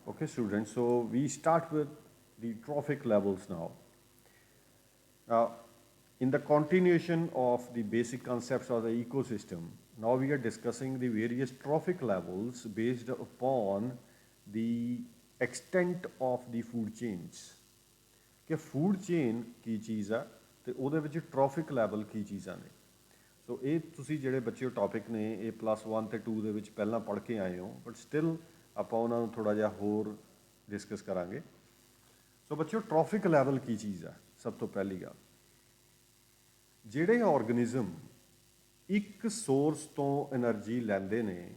Okay, students, so we start with the trophic levels now. Now, in the continuation of the basic concepts of the ecosystem, now we are discussing the various trophic levels based upon the extent of the food chains. ਕਿ food chain ਕੀ ਚੀਜ਼ ਆ ਤੇ ਉਹਦੇ ਵਿੱਚ traffic level ਕੀ ਚੀਜ਼ਾਂ ਨੇ। ਸੋ ਇਹ ਤੁਸੀਂ ਜਿਹੜੇ ਬੱਚੇ ਟੌਪਿਕ ਨੇ ਇਹ +1 ਤੇ 2 ਦੇ ਵਿੱਚ ਪਹਿਲਾਂ ਪੜ੍ਹ ਕੇ ਆਏ ਹੋ, ਬਟ ਸਟਿਲ ਆਪਾਂ ਉਹਨਾਂ ਨੂੰ ਥੋੜ੍ਹਾ ਜਿਹਾ ਹੋਰ ਡਿਸਕਸ ਕਰਾਂਗੇ। ਸੋ ਬੱਚਿਓ ਟ੍ਰੋਫਿਕ ਲੈਵਲ ਕੀ ਚੀਜ਼ ਆ? ਸਭ ਤੋਂ ਪਹਿਲੀ ਗੱਲ, ਜਿਹੜੇ ਆਰਗੇਨਿਜ਼ਮ ਇੱਕ ਸੋਰਸ ਤੋਂ એનર્ਜੀ ਲੈਂਦੇ ਨੇ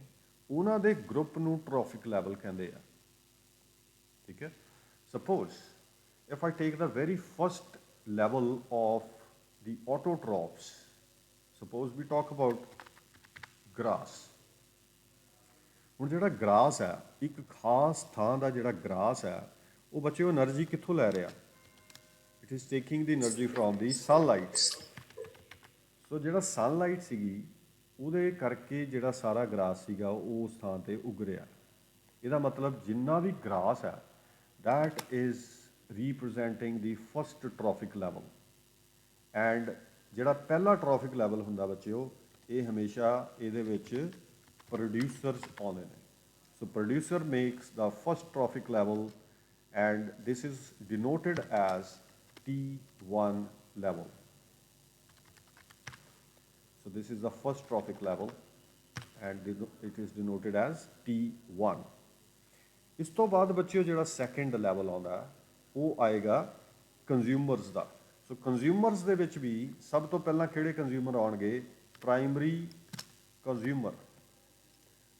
ਉਹਨਾਂ ਦੇ ਗਰੁੱਪ ਨੂੰ ਟ੍ਰੋਫਿਕ ਲੈਵਲ ਕਹਿੰਦੇ ਆ। ਠੀਕ ਹੈ, suppose if I take the very first level of the autotrophs, suppose we talk about grass. ਹੁਣ ਜਿਹੜਾ ਗਰਾਸ ਹੈ, ਇੱਕ ਖਾਸ ਥਾਂ ਦਾ ਜਿਹੜਾ ਗਰਾਸ ਹੈ ਉਹ ਬੱਚਿਓ એનર્ਜੀ ਕਿੱਥੋਂ ਲੈ ਰਿਹਾ? It is taking the energy from the sunlight. ਸੋ ਜਿਹੜਾ ਸਨਲਾਈਟ ਸੀਗੀ ਉਹਦੇ ਕਰਕੇ ਜਿਹੜਾ ਸਾਰਾ ਗਰਾਸ ਸੀਗਾ ਉਹ ਉਸ ਥਾਂ ਤੇ ਉੱਗ ਰਿਹਾ। ਇਹਦਾ ਮਤਲਬ ਜਿੰਨਾ ਵੀ ਗਰਾਸ ਹੈ that is representing the first trophic level, and ਜਿਹੜਾ ਪਹਿਲਾ ਟ੍ਰੋਫਿਕ ਲੈਵਲ ਹੁੰਦਾ ਬੱਚਿਓ ਇਹ ਹਮੇਸ਼ਾ ਇਹਦੇ ਵਿੱਚ ਪ੍ਰੋਡਿਊਸਰਸ ਆਉਂਦੇ ਨੇ। So producer makes the first trophic level and this is denoted as T1 level. So this is the first trophic level and it is denoted as T1. ਇਸ ਤੋਂ ਬਾਅਦ ਬੱਚਿਓ ਜਿਹੜਾ ਸੈਕੰਡ ਲੈਵਲ ਆਉਂਦਾ ਉਹ ਆਏਗਾ ਕੰਜ਼ਿਊਮਰਸ ਦਾ। ਸੋ ਕੰਜ਼ਿਊਮਰਸ ਦੇ ਵਿੱਚ ਵੀ ਸਭ ਤੋਂ ਪਹਿਲਾਂ ਕਿਹੜੇ ਕੰਜ਼ਿਊਮਰ ਆਉਣਗੇ? Primary consumer.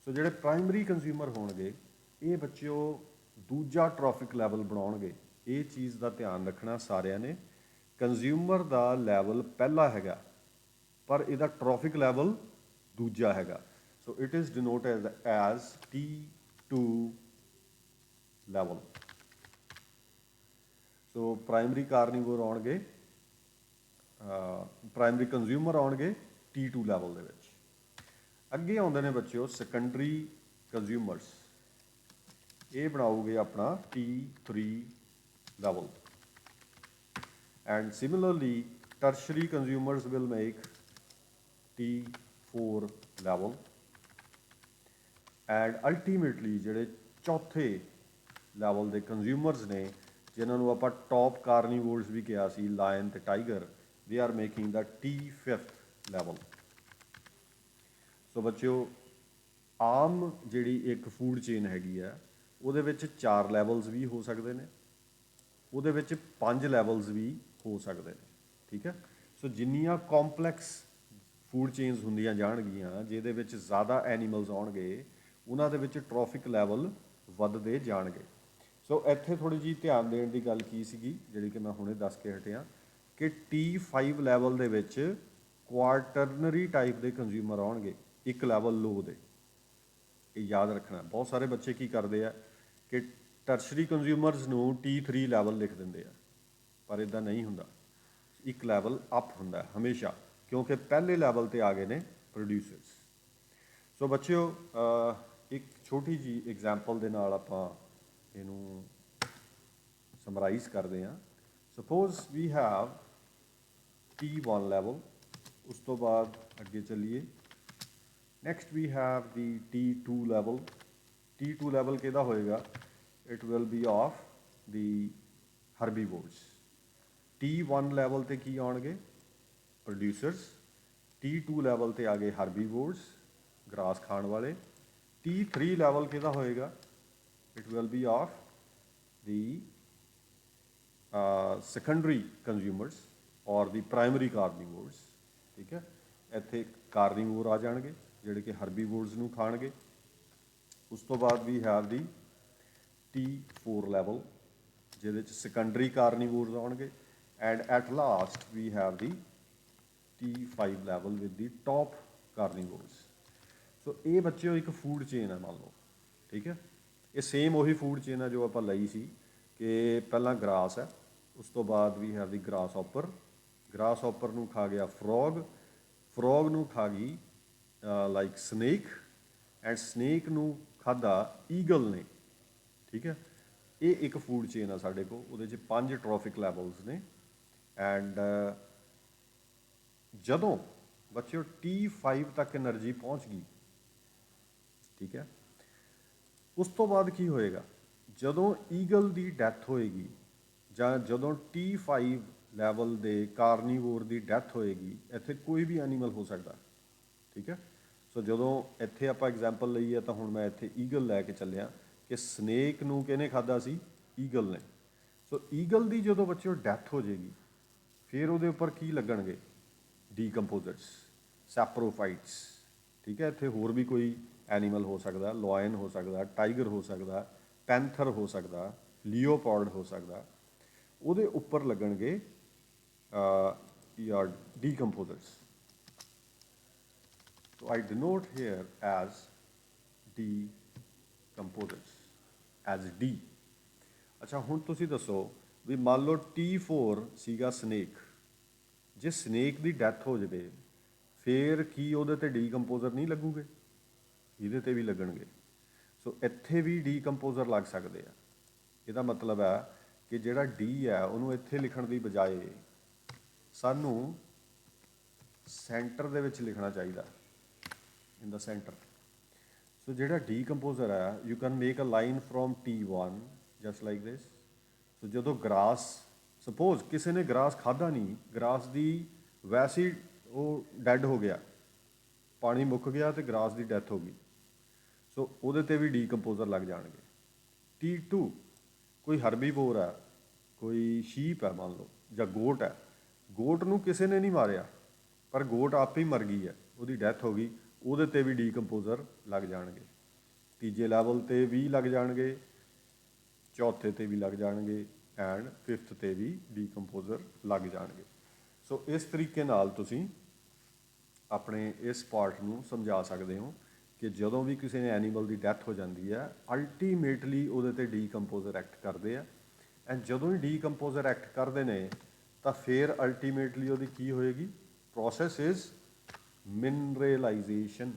ਸੋ ਜਿਹੜੇ ਪ੍ਰਾਇਮਰੀ ਕੰਜ਼ਿਊਮਰ ਹੋਣਗੇ ਇਹ ਬੱਚਿਓ ਦੂਜਾ ਟ੍ਰੋਫਿਕ ਲੈਵਲ ਬਣਾਉਣਗੇ। ਇਹ ਚੀਜ਼ ਦਾ ਧਿਆਨ ਰੱਖਣਾ ਸਾਰਿਆਂ ਨੇ, ਕੰਜ਼ਿਊਮਰ ਦਾ ਲੈਵਲ ਪਹਿਲਾ ਹੈਗਾ ਪਰ ਇਹਦਾ ਟ੍ਰੋਫਿਕ ਲੈਵਲ ਦੂਜਾ ਹੈਗਾ। So it is denoted as T2 level. So primary carnivore ਆਉਣਗੇ, ਪ੍ਰਾਇਮਰੀ ਕੰਜ਼ਿਊਮਰ ਆਉਣਗੇ T2 ਲੈਵਲ ਦੇ ਵਿੱਚ। ਅੱਗੇ ਆਉਂਦੇ ਨੇ ਬੱਚਿਓ ਸੈਕੰਡਰੀ ਕੰਜ਼ਿਊਮਰਸ, ਇਹ ਬਣਾਉਗੇ ਆਪਣਾ T3 level. And similarly tertiary consumers will make T4 level. And ultimately ਜਿਹੜੇ ਚੌਥੇ ਲੈਵਲ ਦੇ ਕੰਜ਼ਿਊਮਰਸ ਨੇ ਜਿਨ੍ਹਾਂ ਨੂੰ ਆਪਾਂ ਟੌਪ ਕਾਰਨੀਵੋਰਸ ਵੀ ਕਿਹਾ ਸੀ, ਲਾਇਨ ਤੇ tiger, they are making the T5 level. So ਬੱਚਿਓ ਆਮ ਜਿਹੜੀ ਇੱਕ ਫੂਡ ਚੇਨ ਹੈਗੀ ਆ ਉਹਦੇ ਵਿੱਚ 4 ਲੈਵਲਸ ਵੀ ਹੋ ਸਕਦੇ ਨੇ, ਉਹਦੇ ਵਿੱਚ 5 ਲੈਵਲਸ ਵੀ ਹੋ ਸਕਦੇ ਨੇ। ਠੀਕ ਹੈ, ਸੋ ਜਿੰਨੀਆਂ ਕੰਪਲੈਕਸ ਫੂਡ ਚੇਨਸ ਹੁੰਦੀਆਂ ਜਾਣਗੀਆਂ ਜਿਹਦੇ ਵਿੱਚ ਜ਼ਿਆਦਾ ਐਨੀਮਲਸ ਆਉਣਗੇ ਉਹਨਾਂ ਦੇ ਵਿੱਚ ਟ੍ਰੋਫਿਕ ਲੈਵਲ ਵੱਧਦੇ ਜਾਣਗੇ। ਸੋ ਇੱਥੇ ਥੋੜ੍ਹੀ ਜਿਹੀ ਧਿਆਨ ਦੇਣ ਦੀ ਗੱਲ ਕੀ ਸੀਗੀ ਜਿਹੜੀ ਕਿ ਮੈਂ ਹੁਣੇ ਦੱਸ ਕੇ ਹਟਿਆ ਕਿ T5 ਲੈਵਲ ਦੇ ਵਿੱਚ ਕੁਆਟਰਨਰੀ ਟਾਈਪ ਦੇ ਕੰਜ਼ਿਊਮਰ ਆਉਣਗੇ, ਇੱਕ ਲੈਵਲ ਲੋ ਦੇ। ਇਹ ਯਾਦ ਰੱਖਣਾ। ਬਹੁਤ ਸਾਰੇ ਬੱਚੇ ਕੀ ਕਰਦੇ ਆ ਕਿ ਟਰਸ਼ਰੀ ਕੰਜ਼ਿਊਮਰਸ ਨੂੰ T3 ਲੈਵਲ ਲਿਖ ਦਿੰਦੇ ਆ, ਪਰ ਇੱਦਾਂ ਨਹੀਂ ਹੁੰਦਾ, ਇੱਕ ਲੈਵਲ ਅਪ ਹੁੰਦਾ ਹਮੇਸ਼ਾ, ਕਿਉਂਕਿ ਪਹਿਲੇ ਲੈਵਲ ਤੇ ਆ ਗਏ ਨੇ ਪ੍ਰੋਡਿਊਸਰਸ। ਸੋ ਬੱਚਿਓ ਇੱਕ ਛੋਟੀ ਜਿਹੀ ਐਗਜ਼ਾਮਪਲ ਦੇ ਨਾਲ ਆਪਾਂ ਇਹਨੂੰ ਸਮਰਾਈਜ਼ ਕਰਦੇ ਹਾਂ। Suppose we have T1 level, ਉਸ ਤੋਂ ਬਾਅਦ ਅੱਗੇ ਚੱਲੀਏ। Next we have the T2 level. T2 level ਕਿਹਦਾ ਹੋਏਗਾ? It will be of the herbivores. T1 level ਤੇ ਕੀ ਆਉਣਗੇ? ਪ੍ਰੋਡਿਊਸਰਸ। T2 ਲੈਵਲ ਤੇ ਆ ਗਏ ਹਰਬੀਵੋਰਸ, ਗਰਾਸ ਖਾਣ ਵਾਲੇ। T3 ਲੈਵਲ ਕਿਹਦਾ ਹੋਏਗਾ? It will be of the secondary consumers ਔਰ ਦੀ ਪ੍ਰਾਇਮਰੀ ਕਾਰਨੀਵੋਰਸ। ਠੀਕ ਹੈ, ਇੱਥੇ ਕਾਰਨੀਵੋਰ ਆ ਜਾਣਗੇ ਜਿਹੜੇ ਕਿ ਹਰਬੀਵੋਰਸ ਨੂੰ ਖਾਣਗੇ। ਉਸ ਤੋਂ ਬਾਅਦ ਵੀ ਹੈਵ ਦੀ T4 ਲੈਵਲ ਜਿਹਦੇ 'ਚ ਸੈਕੰਡਰੀ ਕਾਰਨੀਵੋਰਸ ਆਉਣਗੇ। And at last we have the T5 level with the top carnivores. So ਇਹ ਬੱਚਿਓ ਇੱਕ ਫੂਡ ਚੇਨ ਹੈ ਮੰਨ ਲਓ। ਠੀਕ ਹੈ, ਇਹ ਸੇਮ ਉਹੀ ਫੂਡ ਚੇਨ ਹੈ ਜੋ ਆਪਾਂ ਲਈ ਸੀ ਕਿ ਪਹਿਲਾਂ ਗਰਾਸ ਹੈ, ਉਸ ਤੋਂ ਬਾਅਦ ਵੀ have the grass hopper. Grass hopper ਨੂੰ ਖਾ ਗਿਆ ਫਰੋਗ, ਫਰੋਗ ਨੂੰ ਖਾ ਗਈ ਲਾਈਕ ਸਨੇਕ, ਐਂਡ ਸਨੇਕ ਨੂੰ ਖਾਧਾ ਈਗਲ ਨੇ। ठीक है। ये एक फूड चेन है साढ़े को, उहदे च 5 ट्रॉफिक लैवल्स ने। एंड जदों बच्चों T5 तक एनर्जी पहुंच गई, ठीक है, उस तो बाद की होएगा, जदों ईगल की डैथ होएगी ਜਾਂ ਜਦੋਂ T5 ਲੈਵਲ ਦੇ ਕਾਰਨੀਵੋਰ ਦੀ ਡੈਥ ਹੋਏਗੀ, ਇੱਥੇ ਕੋਈ ਵੀ ਐਨੀਮਲ ਹੋ ਸਕਦਾ, ਠੀਕ ਹੈ। ਸੋ ਜਦੋਂ ਇੱਥੇ ਆਪਾਂ ਐਗਜ਼ਾਮਪਲ ਲਈਏ ਤਾਂ ਹੁਣ ਮੈਂ ਇੱਥੇ ਈਗਲ ਲੈ ਕੇ ਚੱਲਿਆ ਕਿ ਸਨੇਕ ਨੂੰ ਕਿਹਨੇ ਖਾਧਾ ਸੀ, ਈਗਲ ਨੇ। ਸੋ ਈਗਲ ਦੀ ਜਦੋਂ ਬੱਚਿਓ ਡੈਥ ਹੋ ਜਾਏਗੀ, ਫਿਰ ਉਹਦੇ ਉੱਪਰ ਕੀ ਲੱਗਣਗੇ, ਡੀਕੰਪੋਜ਼ਰਸ, ਸੈਪਰੋਫਾਈਟਸ, ਠੀਕ ਹੈ। ਇੱਥੇ ਹੋਰ ਵੀ ਕੋਈ ਐਨੀਮਲ ਹੋ ਸਕਦਾ, ਲਾਇਨ ਹੋ ਸਕਦਾ, ਟਾਈਗਰ ਹੋ ਸਕਦਾ, ਪੈਂਥਰ ਹੋ ਸਕਦਾ, ਲੀਓਪਾਰਡ ਹੋ ਸਕਦਾ, ਉਹਦੇ ਉੱਪਰ ਲੱਗਣਗੇ ਯਾਰ decomposers. So I denote here as decomposers, as D. ਅੱਛਾ, ਹੁਣ ਤੁਸੀਂ ਦੱਸੋ ਵੀ ਮੰਨ ਲਓ T4 ਸੀਗਾ ਸਨੇਕ, ਜੇ ਸਨੇਕ ਦੀ ਡੈਥ ਹੋ ਜਾਵੇ ਫਿਰ ਕੀ ਉਹਦੇ ਤੇ ਡੀਕੰਪੋਜ਼ਰ ਨਹੀਂ ਲੱਗੂਗੇ, ਇਹਦੇ ਤੇ ਵੀ ਲੱਗਣਗੇ। ਸੋ ਇੱਥੇ ਵੀ ਡੀਕੰਪੋਜ਼ਰ ਲੱਗ ਸਕਦੇ ਆ। ਇਹਦਾ ਮਤਲਬ ਹੈ ਕਿ ਜਿਹੜਾ ਡੀ ਹੈ ਉਹਨੂੰ ਇੱਥੇ ਲਿਖਣ ਦੀ ਬਜਾਏ ਸਾਨੂੰ ਸੈਂਟਰ ਦੇ ਵਿੱਚ ਲਿਖਣਾ ਚਾਹੀਦਾ, ਇਨ ਦਾ ਸੈਂਟਰ। ਸੋ ਜਿਹੜਾ ਡੀਕੰਪੋਜ਼ਰ ਹੈ, you can make a line from T1 just like this. So ਜਦੋਂ ਗਰਾਸ, ਸਪੋਜ਼ ਕਿਸੇ ਨੇ ਗਰਾਸ ਖਾਧਾ ਨਹੀਂ, ਗਰਾਸ ਦੀ ਵੈਸੇ ਹੀ ਉਹ ਡੈਡ ਹੋ ਗਿਆ, ਪਾਣੀ ਮੁੱਕ ਗਿਆ ਅਤੇ ਗਰਾਸ ਦੀ ਡੈਥ ਹੋ ਗਈ, ਸੋ ਉਹਦੇ 'ਤੇ ਵੀ ਡੀਕੰਪੋਜ਼ਰ ਲੱਗ ਜਾਣਗੇ। T2 ਕੋਈ ਹਰਬੀਵੋਰ ਹੈ, ਕੋਈ ਸ਼ੀਪ ਹੈ ਮੰਨ ਲਓ, ਜਾਂ ਗੋਟ ਹੈ, ਗੋਟ ਨੂੰ ਕਿਸੇ ਨੇ ਨਹੀਂ ਮਾਰਿਆ ਪਰ ਗੋਟ ਆਪੇ ਹੀ ਮਰ ਗਈ ਹੈ, ਉਹਦੀ ਡੈਥ ਹੋ ਗਈ, ਉਹਦੇ 'ਤੇ ਵੀ ਡੀਕੰਪੋਜ਼ਰ ਲੱਗ ਜਾਣਗੇ। ਤੀਜੇ ਲੈਵਲ 'ਤੇ ਵੀ ਲੱਗ ਜਾਣਗੇ, ਚੌਥੇ 'ਤੇ ਵੀ ਲੱਗ ਜਾਣਗੇ, ਐਂਡ 5th 'ਤੇ ਵੀ ਡੀਕੰਪੋਜ਼ਰ ਲੱਗ ਜਾਣਗੇ। ਸੋ ਇਸ ਤਰੀਕੇ ਨਾਲ ਤੁਸੀਂ ਆਪਣੇ ਇਸ ਪਾਰਟ ਨੂੰ ਸਮਝਾ ਸਕਦੇ ਹੋ ਕਿ ਜਦੋਂ ਵੀ ਕਿਸੇ ਨੇ ਐਨੀਮਲ ਦੀ ਡੈਥ ਹੋ ਜਾਂਦੀ ਹੈ, ਅਲਟੀਮੇਟਲੀ ਉਹਦੇ 'ਤੇ ਡੀਕੰਪੋਜ਼ਰ ਐਕਟ ਕਰਦੇ ਆ। ਐਂਡ ਜਦੋਂ ਹੀ ਡੀਕੰਪੋਜ਼ਰ ਐਕਟ ਕਰਦੇ ਨੇ ਤਾਂ ਫਿਰ ਅਲਟੀਮੇਟਲੀ ਉਹਦੀ ਕੀ ਹੋਏਗੀ, ਪ੍ਰੋਸੈਸ ਇਜ਼ ਮਿਨਰਲਾਈਜੇਸ਼ਨ।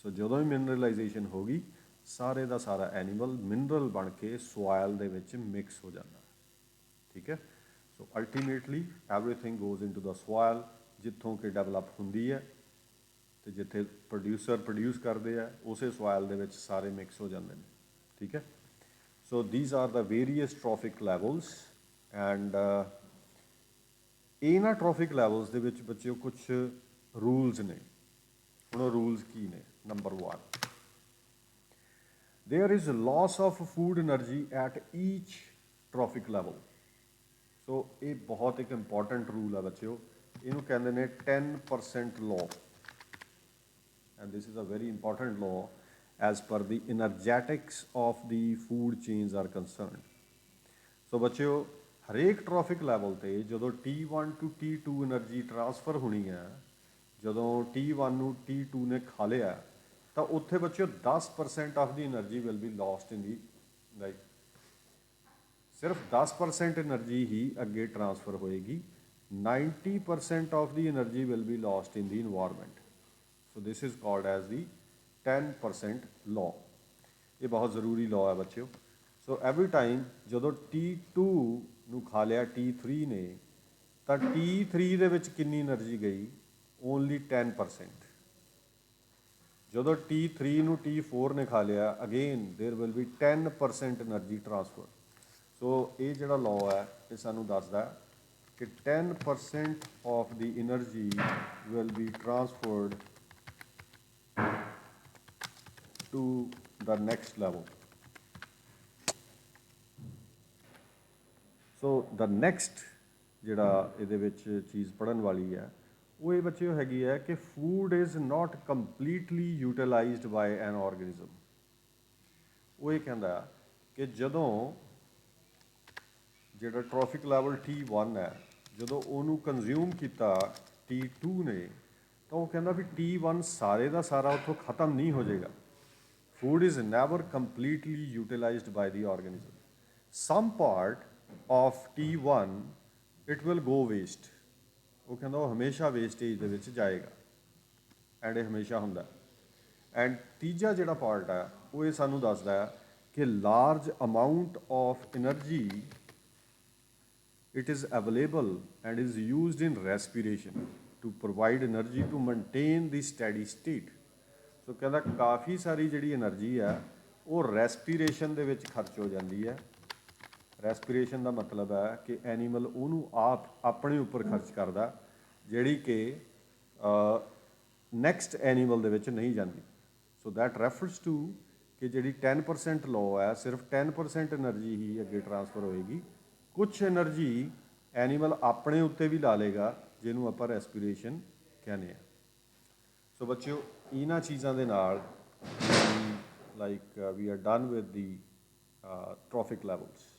ਸੋ ਜਦੋਂ ਹੀ ਮਿਨਰਲਾਈਜੇਸ਼ਨ ਹੋ ਗਈ, ਸਾਰੇ ਦਾ ਸਾਰਾ ਐਨੀਮਲ ਮਿਨਰਲ ਬਣ ਕੇ ਸੋਇਲ ਦੇ ਵਿੱਚ ਮਿਕਸ ਹੋ ਜਾਂਦਾ, ਠੀਕ ਹੈ। So ultimately everything goes into the soil, ਜਿੱਥੋਂ ਕਿ ਡਿਵੈਲਪ ਹੁੰਦੀ ਹੈ ਅਤੇ ਜਿੱਥੇ ਪ੍ਰੋਡਿਊਸਰ ਪ੍ਰੋਡਿਊਸ ਕਰਦੇ ਆ, ਉਸੇ ਸੋਇਲ ਦੇ ਵਿੱਚ ਸਾਰੇ ਮਿਕਸ ਹੋ ਜਾਂਦੇ ਨੇ, ਠੀਕ ਹੈ। So these are the various trophic levels. And ਇਹਨਾਂ ਟ੍ਰੋਫਿਕ ਲੈਵਲਸ ਦੇ ਵਿੱਚ ਬੱਚਿਓ ਕੁਛ ਰੂਲਸ ਨੇ। ਹੁਣ ਉਹ ਰੂਲਸ ਕੀ ਨੇ? Number 1, there is a loss of food energy at each trophic level। ਸੋ ਇਹ ਬਹੁਤ ਇੱਕ ਇੰਪੋਰਟੈਂਟ ਰੂਲ ਹੈ ਬੱਚਿਓ, ਇਹਨੂੰ ਕਹਿੰਦੇ ਨੇ 10% law, and this is a very important law as per the energetics of the food chains are concerned। ਸੋ ਬੱਚਿਓ ਹਰੇਕ ਟ੍ਰੋਫਿਕ ਲੈਵਲ 'ਤੇ ਜਦੋਂ T1 to T2 energy transfer ਹੋਣੀ ਹੈ, ਜਦੋਂ T1 ਨੂੰ T2 ਨੇ ਖਾ ਲਿਆ ਤਾਂ ਉੱਥੇ ਬੱਚਿਓ 10% of the energy will be lost in the like, ਸਿਰਫ 10% ਐਨਰਜੀ ਹੀ ਅੱਗੇ ਟਰਾਂਸਫਰ ਹੋਏਗੀ, 90% of the energy will be lost in the environment. So this is called as the 10% law. ਇਹ ਬਹੁਤ ਜ਼ਰੂਰੀ ਲਾਅ ਹੈ ਬੱਚਿਓ। ਸੋ ਐਵਰੀ ਟਾਈਮ ਜਦੋਂ T2 ਨੂੰ ਖਾ ਲਿਆ T3 ਨੇ ਤਾਂ T3 ਦੇ ਵਿੱਚ ਕਿੰਨੀ ਐਨਰਜੀ ਗਈ? ਓਨਲੀ 10%। ਜਦੋਂ T3 ਨੂੰ T4 ਨੇ ਖਾ ਲਿਆ, again there will be 10% energy transfer. So ਇਹ ਜਿਹੜਾ ਲਾਅ ਹੈ ਇਹ ਸਾਨੂੰ ਦੱਸਦਾ ਕਿ 10% of the energy will be transferred to the next level. So the next ਜਿਹੜਾ ਇਹਦੇ ਵਿੱਚ ਚੀਜ਼ ਪੜ੍ਹਨ ਵਾਲੀ ਹੈ ਉਹ ਇਹ ਬੱਚੇ ਹੈਗੀ ਹੈ ਕਿ food is not completely utilised by an organism. ਉਹ ਇਹ ਕਹਿੰਦਾ ਕਿ ਜਦੋਂ ਜਿਹੜਾ ਟ੍ਰੋਫਿਕ ਲੈਵਲ T1 ਹੈ, ਜਦੋਂ ਉਹਨੂੰ ਕੰਜ਼ਿਊਮ ਕੀਤਾ T2 ਨੇ ਤਾਂ ਉਹ ਕਹਿੰਦਾ ਵੀ T1 ਸਾਰੇ ਦਾ ਸਾਰਾ ਉੱਥੋਂ ਖਤਮ ਨਹੀਂ ਹੋ ਜਾਏਗਾ। Food is never completely utilised by the organism. Some part of T1 it will go waste. ਉਹ ਕਹਿੰਦਾ ਉਹ ਹਮੇਸ਼ਾ ਵੇਸਟੇਜ ਦੇ ਵਿੱਚ ਜਾਏਗਾ, ਐਂਡ ਇਹ ਹਮੇਸ਼ਾ ਹੁੰਦਾ। ਐਂਡ ਤੀਜਾ ਜਿਹੜਾ ਪਾਰਟ ਹੈ ਉਹ ਇਹ ਸਾਨੂੰ ਦੱਸਦਾ ਹੈ कि large amount of energy it is available and is used in respiration to provide energy to maintain the steady state. ਸੋ ਕਹਿੰਦਾ ਕਾਫੀ ਸਾਰੀ ਜਿਹੜੀ એનર્ਜੀ ਆ ਉਹ ਰੈਸਪੀਰੇਸ਼ਨ ਦੇ ਵਿੱਚ ਖਰਚ ਹੋ ਜਾਂਦੀ ਹੈ। ਰੈਸਪੀਰੇਸ਼ਨ ਦਾ ਮਤਲਬ ਹੈ ਕਿ ਐਨੀਮਲ ਉਹਨੂੰ ਆਪ ਆਪਣੇ ਉੱਪਰ ਖਰਚ ਕਰਦਾ, ਜਿਹੜੀ ਕਿ ਨੈਕਸਟ ਐਨੀਮਲ ਦੇ ਵਿੱਚ ਨਹੀਂ ਜਾਂਦੀ। ਸੋ ਦੈਟ ਰੈਫਰਸ ਟੂ ਕਿ ਜਿਹੜੀ 10% ਲਾਅ ਹੈ, ਸਿਰਫ 10% એનર્ਜੀ ਹੀ ਅੱਗੇ ਟਰਾਂਸਫਰ ਹੋਏਗੀ। ਕੁਛ એનર્ਜੀ ਐਨੀਮਲ ਆਪਣੇ ਉੱਤੇ ਵੀ ਲਾ ਲੇਗਾ, ਜਿਹਨੂੰ ਆਪਾਂ ਰੈਸਪੀਰੇਸ਼ਨ ਕਹਿੰਦੇ ਹਾਂ। ਸੋ ਬੱਚਿਓ, ਇਹਨਾਂ ਚੀਜ਼ਾਂ ਦੇ ਨਾਲ like we are done with the trophic levels.